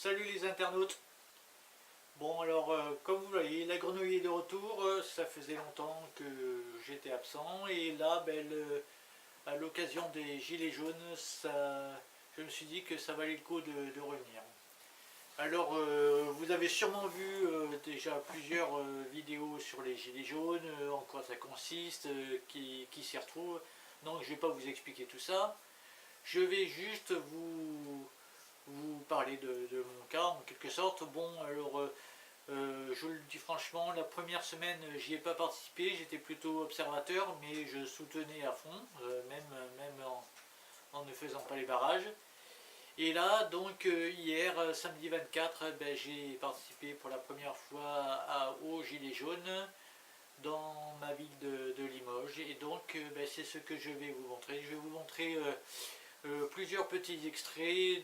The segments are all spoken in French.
Salut les internautes. Bon alors comme vous voyez, la grenouille est de retour. Ça faisait longtemps que j'étais absent et là à l'occasion des gilets jaunes, je me suis dit que ça valait le coup de revenir. Alors vous avez sûrement vu déjà plusieurs vidéos sur les gilets jaunes, en quoi ça consiste, qui s'y retrouve. Donc je ne vais pas vous expliquer tout ça. Je vais juste vous parler de mon cas en quelque sorte. Bon alors je vous le dis franchement, la première semaine j'y ai pas participé, j'étais plutôt observateur, mais je soutenais à fond, même en ne faisant pas les barrages. Et là donc hier samedi 24, j'ai participé pour la première fois aux Gilets jaunes dans ma ville de Limoges, et donc c'est ce que je vais vous montrer. Je vais vous montrer plusieurs petits extraits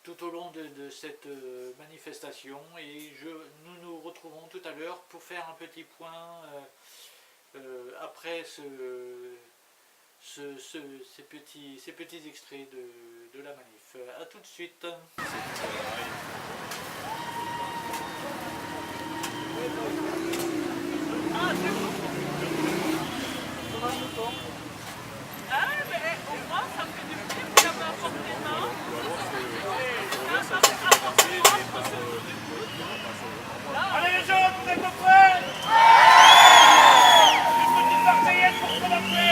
tout au long de cette manifestation, et nous nous retrouvons tout à l'heure pour faire un petit point après ces petits extraits de la manif. A tout de suite. Ah, mais au moins ça fait du bien, vous avez apporté les mains. Allez les gens, vous êtes prêts? Une petite marseillaise pour commencer.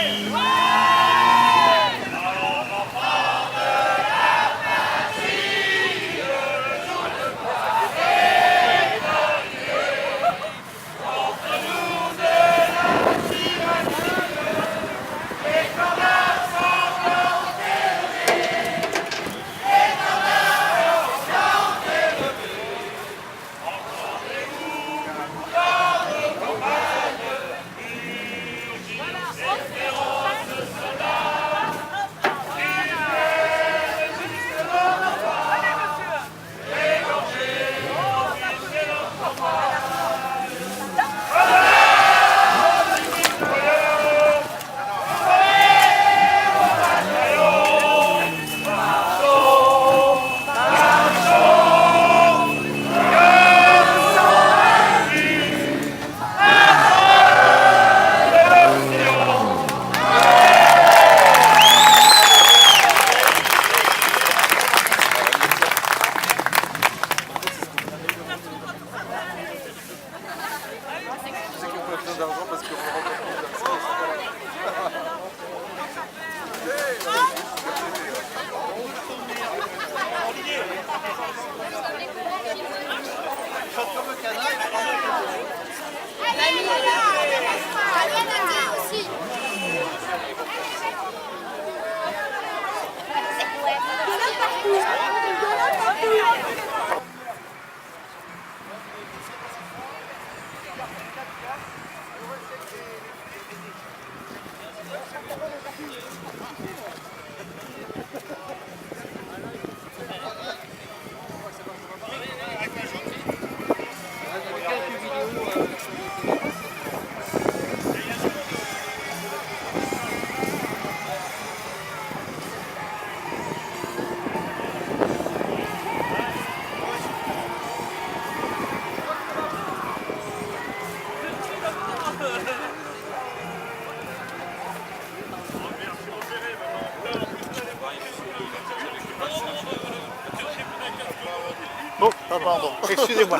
Oh, pardon, excusez-moi.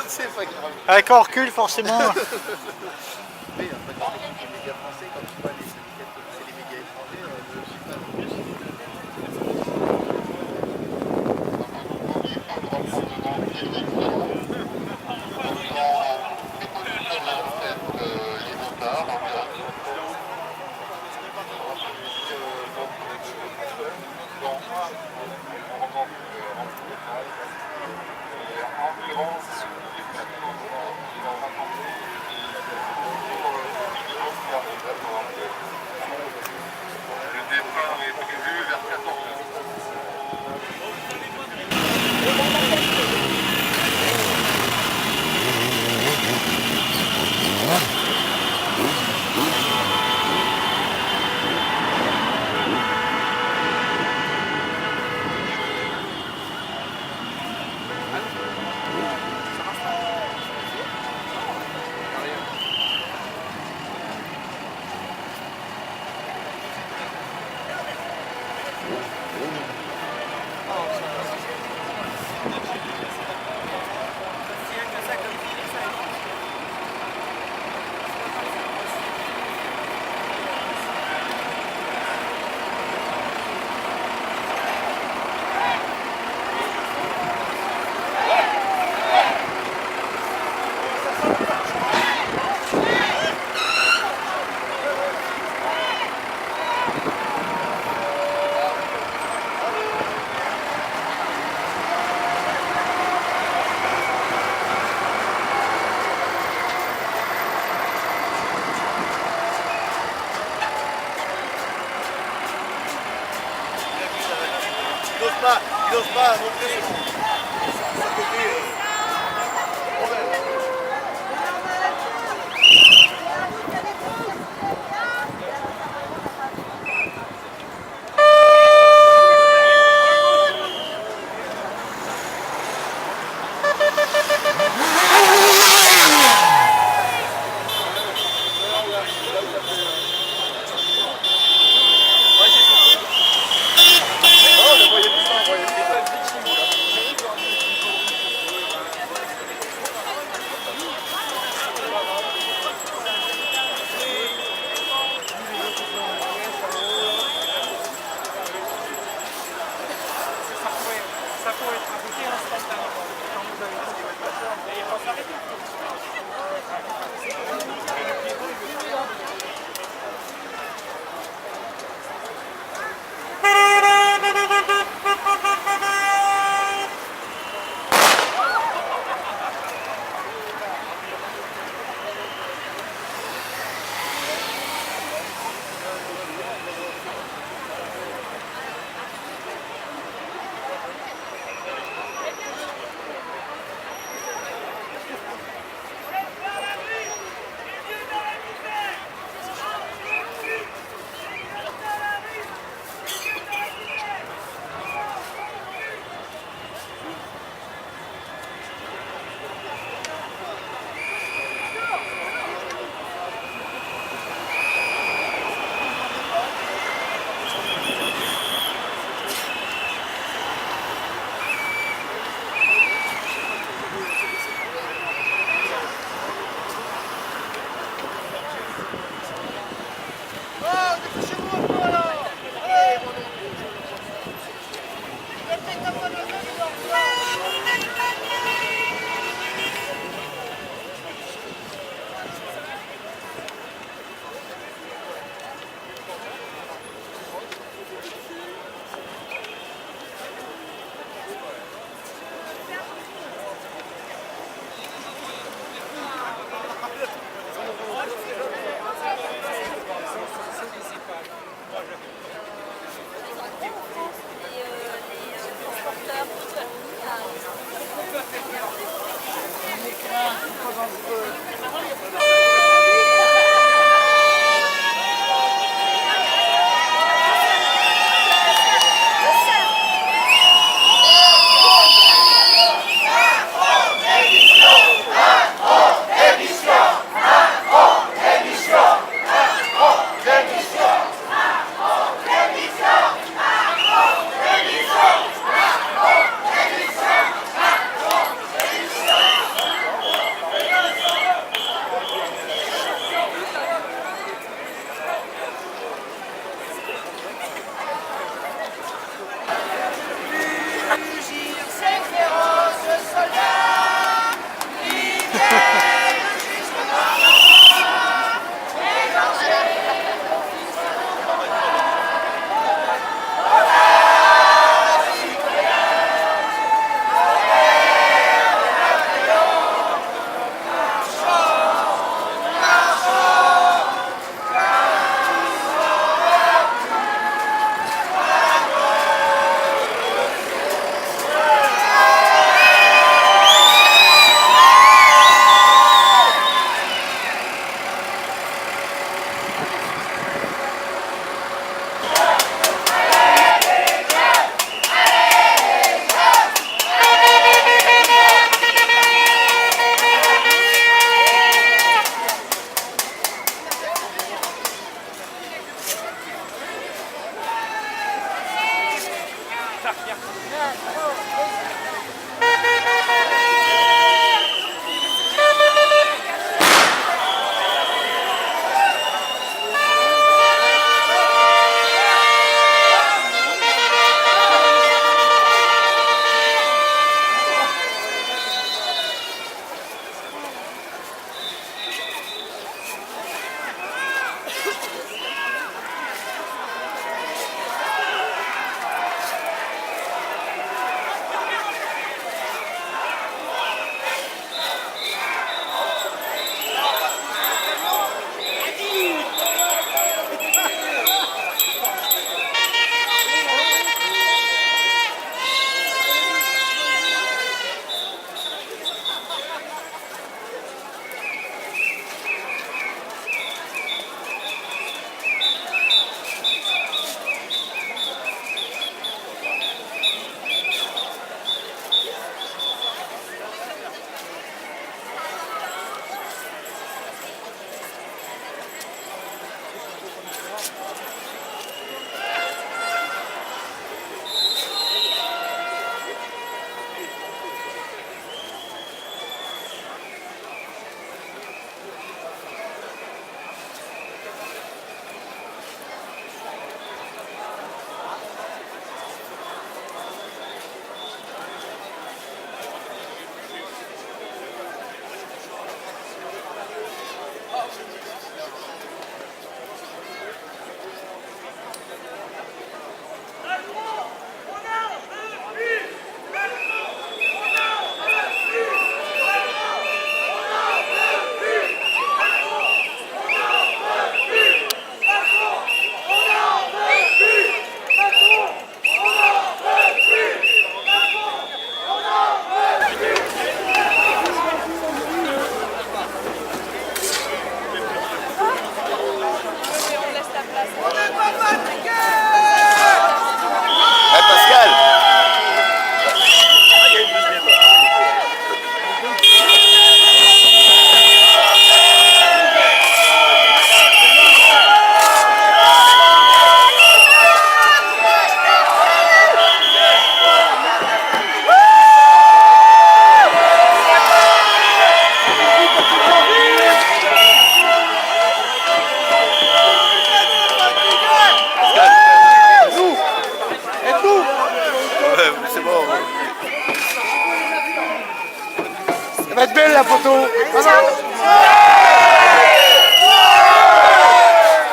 Avec un recul, forcément. Oui, après, les médias français, quand tu vois c'est les médias étrangers, n'ose pas montrer son côté. Rebelle. Oh, on voyait tout ça, on voyait tout ça, le victime, là.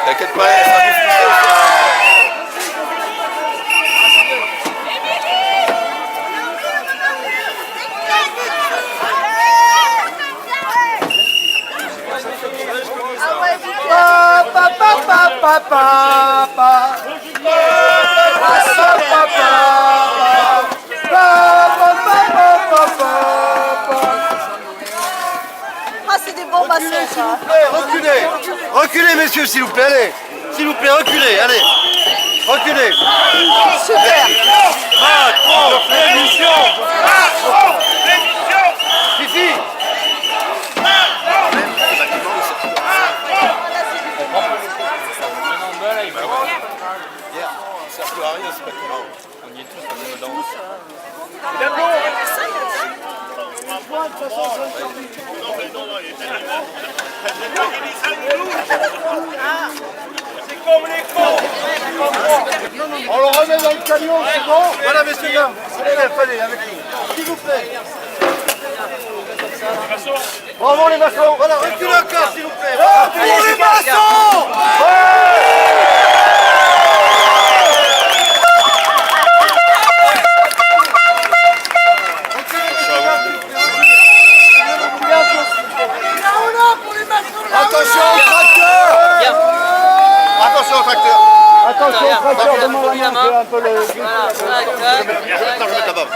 T'inquiète pas, elle sera diffusée. Ah, c'est des bons bassins, ça. Reculez, reculez messieurs s'il vous plaît, allez. S'il vous plaît, reculez, allez. Reculez. Super. Fifi. Ça sert à rien, c'est pas tout. On y est tous, on est dedans. C'est comme les cons. On le remet dans le camion, c'est bon? Voilà, messieurs, dames. Allez, avec nous. S'il vous plaît. Bravo les maçons. Voilà, reculez encore, s'il vous plaît. Bravo les maçons. Attention au tracteur. Attention au tracteur. Attention au tracteur, demande la main, un peu le... Attends, je vais mettre la barbe.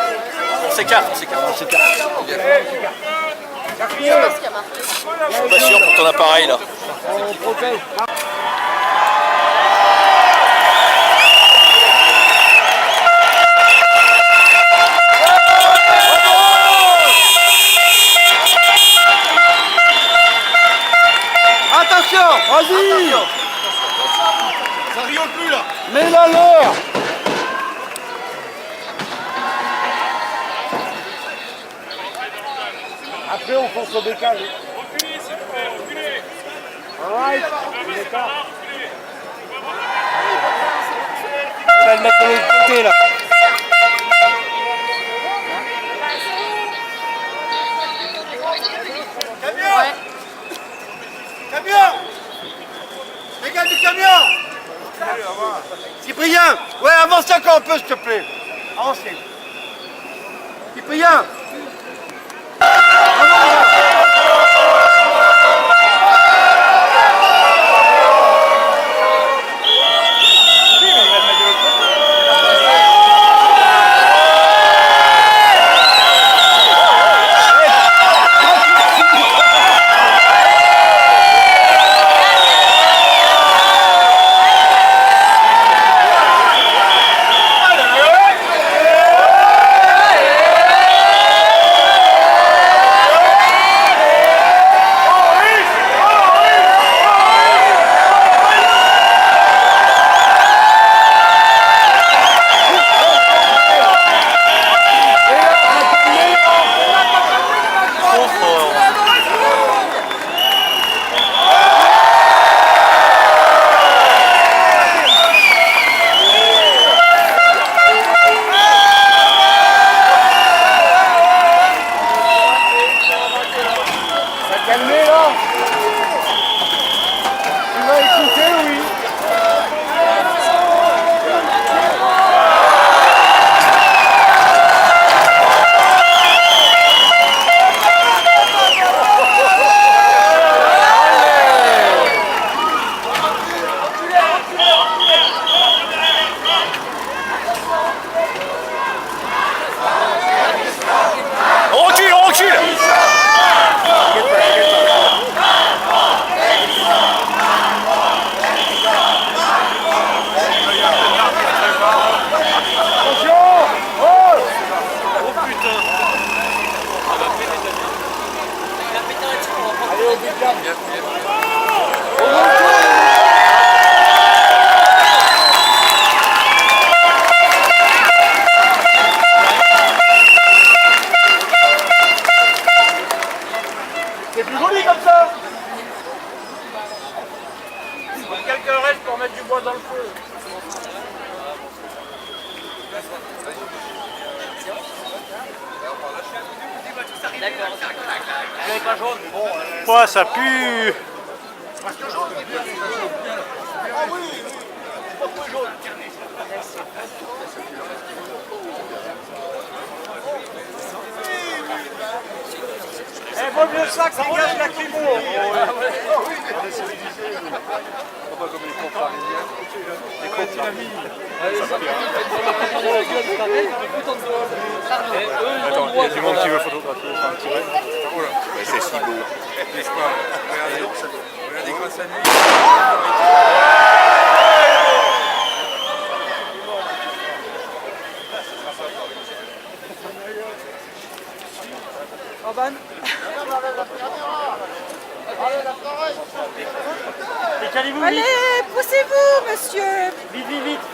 On s'écarte. On s'écarte. Pas sûr pour ton appareil là. On protège. Attention, vas-y. Ça rigole plus là. Mets-la à l'heure. Après on fonce au décalé. Reculez, s'il vous plaît, reculez. Alright. On va le mettre de l'autre côté là. Camion. Camion. Les gars du camion. Cyprien. Ouais, avance encore un peu s'il te plaît. Avancez. Cyprien. C'est plus joli comme ça. Quelqu'un reste pour mettre du bois dans le feu. Ouais, ça pue. ouvre le sac, dégage la lacrymo. On est civilisés. Pas comme les cons parisiens. Les cons parisiens. Attends, il y a du monde qui veut photographier. C'est si beau. N'est-ce pas? Regardez grâce à lui. Allez, poussez-vous, monsieur. Vite, vite, vite.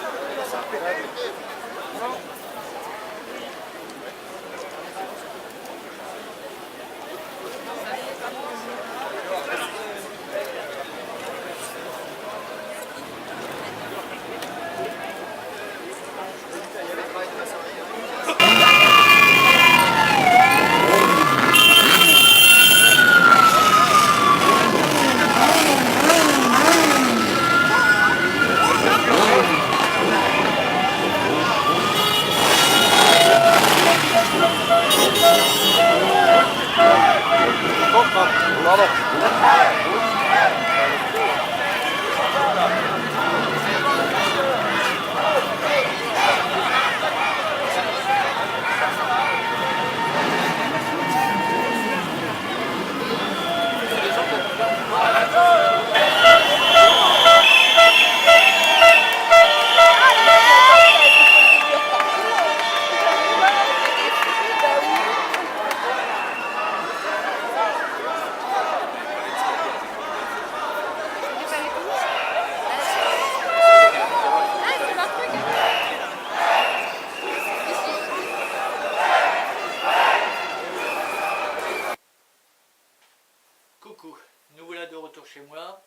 Coucou, nous voilà de retour chez moi.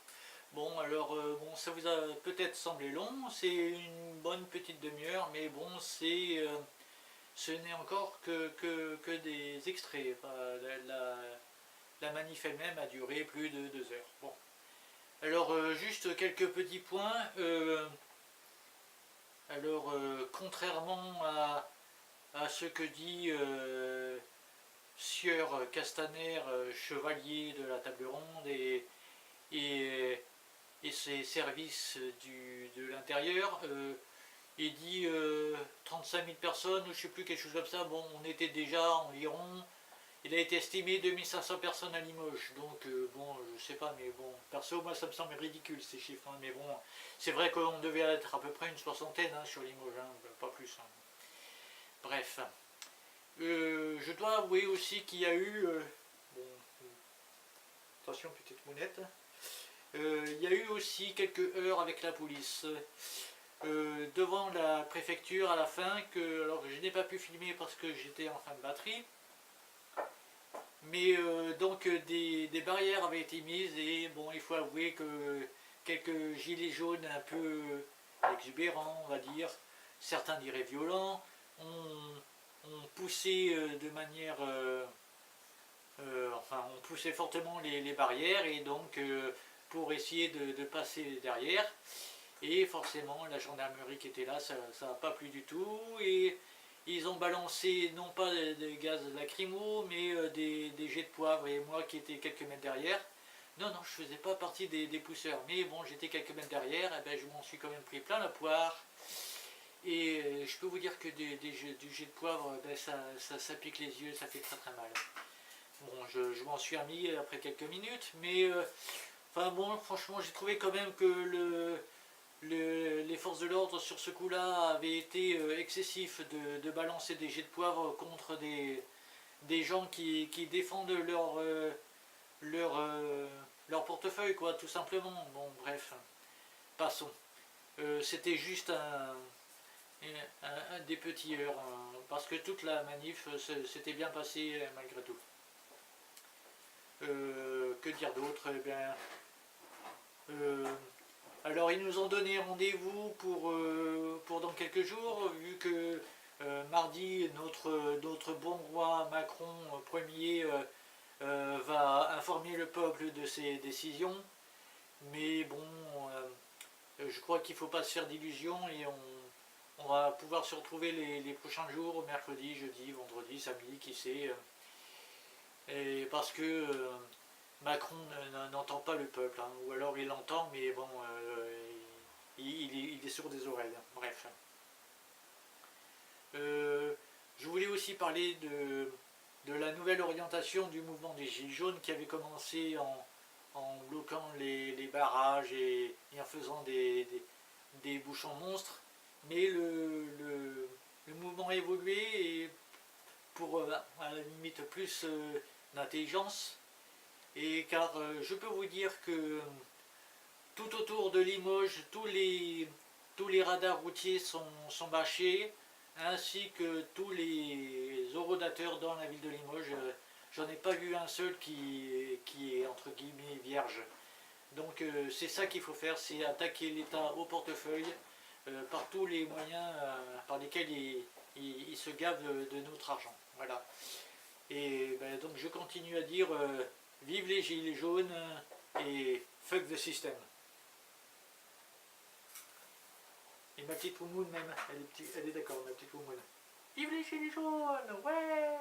Bon, alors, bon, ça vous a peut-être semblé long, c'est une bonne petite demi-heure, mais bon, ce n'est encore que des extraits. Enfin, la manif elle-même a duré plus de 2 heures. Bon, alors, juste quelques petits points. Contrairement à ce que dit Sieur Castaner, chevalier de la table ronde et ses services de l'intérieur, il dit 35 000 personnes, ou je sais plus, quelque chose comme ça. Bon, on était déjà environ, il a été estimé 2500 personnes à Limoges, donc bon, je sais pas, mais bon, perso, moi ça me semble ridicule ces chiffres, hein, mais bon, c'est vrai qu'on devait être à peu près une soixantaine hein, sur Limoges, hein, pas plus. Hein. Bref. Je dois avouer aussi qu'il y a eu, bon, attention petite mounette, il y a eu aussi quelques heures avec la police devant la préfecture à la fin, alors je n'ai pas pu filmer parce que j'étais en fin de batterie, mais donc des barrières avaient été mises et bon, il faut avouer que quelques gilets jaunes un peu exubérants, on va dire, certains diraient violents, ont poussé de manière, on poussait fortement les barrières et donc pour essayer de passer derrière, et forcément la gendarmerie qui était là, ça n'a pas plu du tout, et ils ont balancé non pas des gaz lacrymaux mais des jets de poivre, et moi qui étais quelques mètres derrière, non je faisais pas partie des pousseurs, mais bon j'étais quelques mètres derrière, et ben je m'en suis quand même pris plein la poire. Et je peux vous dire que du jet de poivre, ben ça pique les yeux, ça fait très très mal. Bon, je m'en suis remis après quelques minutes, mais enfin bon, franchement, j'ai trouvé quand même que les forces de l'ordre sur ce coup-là avaient été excessifs de balancer des jets de poivre contre des gens qui défendent leur portefeuille, quoi, tout simplement. Bon, bref, passons. C'était juste un des petits heures, parce que toute la manif s'était bien passée malgré tout. Que dire d'autre? Eh bien, alors ils nous ont donné rendez-vous pour dans quelques jours, vu que mardi notre bon roi Macron Ier va informer le peuple de ses décisions, mais bon, je crois qu'il ne faut pas se faire d'illusions, et on va pouvoir se retrouver les prochains jours, mercredi, jeudi, vendredi, samedi, qui sait. Et parce que Macron n'entend pas le peuple, hein, ou alors il l'entend, mais bon, il est sourd des oreilles. Bref. Je voulais aussi parler de la nouvelle orientation du mouvement des Gilets jaunes qui avait commencé en bloquant les barrages et en faisant des bouchons monstres. Mais le mouvement a évolué et pour à la limite plus d'intelligence. Et car je peux vous dire que tout autour de Limoges, tous les radars routiers sont bâchés, ainsi que tous les horodateurs dans la ville de Limoges. J'en ai pas vu un seul qui est entre guillemets vierge. Donc c'est ça qu'il faut faire, c'est attaquer l'État au portefeuille par tous les moyens par lesquels il se gave de notre argent. Voilà. Et ben, donc je continue à dire vive les gilets jaunes et fuck the system. Et ma petite Oumoune même, elle est d'accord, ma petite Oumoune. Vive les gilets jaunes, ouais.